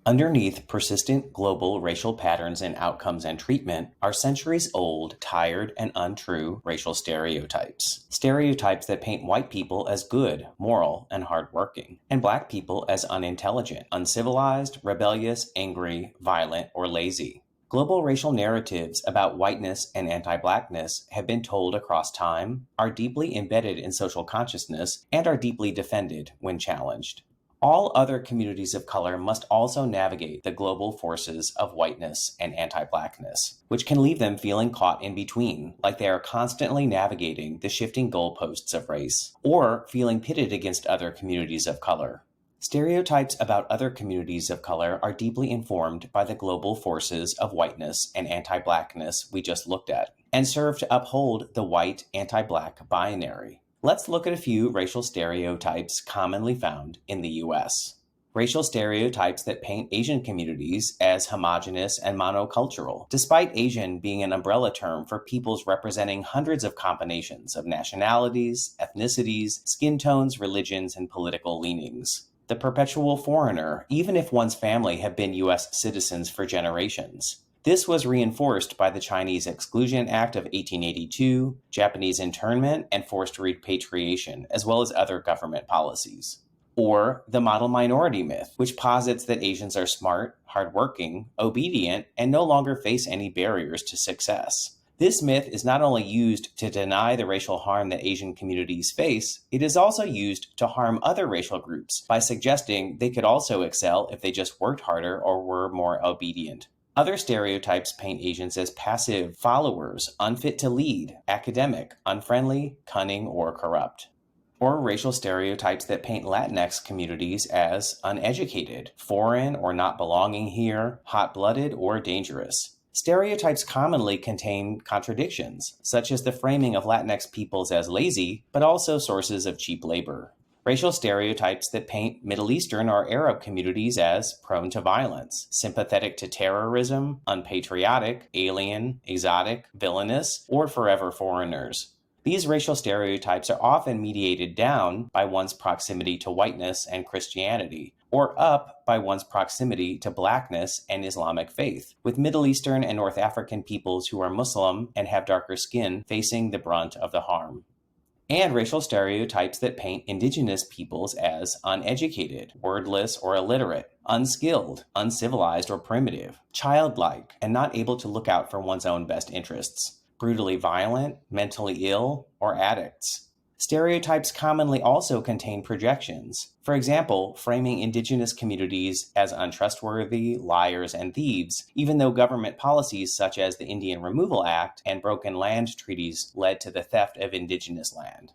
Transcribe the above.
Underneath persistent global racial patterns in outcomes and treatment are centuries-old, tired, and untrue racial stereotypes. Stereotypes that paint white people as good, moral, and hardworking, and black people as unintelligent, uncivilized, rebellious, angry, violent, or lazy. Global racial narratives about whiteness and anti-blackness have been told across time, are deeply embedded in social consciousness, and are deeply defended when challenged. All other communities of color must also navigate the global forces of whiteness and anti-blackness, which can leave them feeling caught in between, like they are constantly navigating the shifting goalposts of race, or feeling pitted against other communities of color. Stereotypes about other communities of color are deeply informed by the global forces of whiteness and anti-blackness we just looked at, and serve to uphold the white anti-black binary. Let's look at a few racial stereotypes commonly found in the U.S. Racial stereotypes that paint Asian communities as homogeneous and monocultural, despite Asian being an umbrella term for peoples representing hundreds of combinations of nationalities, ethnicities, skin tones, religions, and political leanings. The perpetual foreigner, even if one's family have been U.S. citizens for generations. This was reinforced by the Chinese Exclusion Act of 1882, Japanese internment, and forced repatriation, as well as other government policies. Or the model minority myth, which posits that Asians are smart, hardworking, obedient, and no longer face any barriers to success. This myth is not only used to deny the racial harm that Asian communities face, it is also used to harm other racial groups by suggesting they could also excel if they just worked harder or were more obedient. Other stereotypes paint Asians as passive followers, unfit to lead, academic, unfriendly, cunning, or corrupt. Or racial stereotypes that paint Latinx communities as uneducated, foreign or not belonging here, hot-blooded, or dangerous. Stereotypes commonly contain contradictions, such as the framing of Latinx peoples as lazy, but also sources of cheap labor. Racial stereotypes that paint Middle Eastern or Arab communities as prone to violence, sympathetic to terrorism, unpatriotic, alien, exotic, villainous, or forever foreigners. These racial stereotypes are often mediated down by one's proximity to whiteness and Christianity, or up by one's proximity to blackness and Islamic faith, with Middle Eastern and North African peoples who are Muslim and have darker skin facing the brunt of the harm. And racial stereotypes that paint indigenous peoples as uneducated, wordless or illiterate, unskilled, uncivilized or primitive, childlike, and not able to look out for one's own best interests, brutally violent, mentally ill, or addicts. Stereotypes commonly also contain projections. For example, framing indigenous communities as untrustworthy, liars, and thieves, even though government policies such as the Indian Removal Act and broken land treaties led to the theft of indigenous land.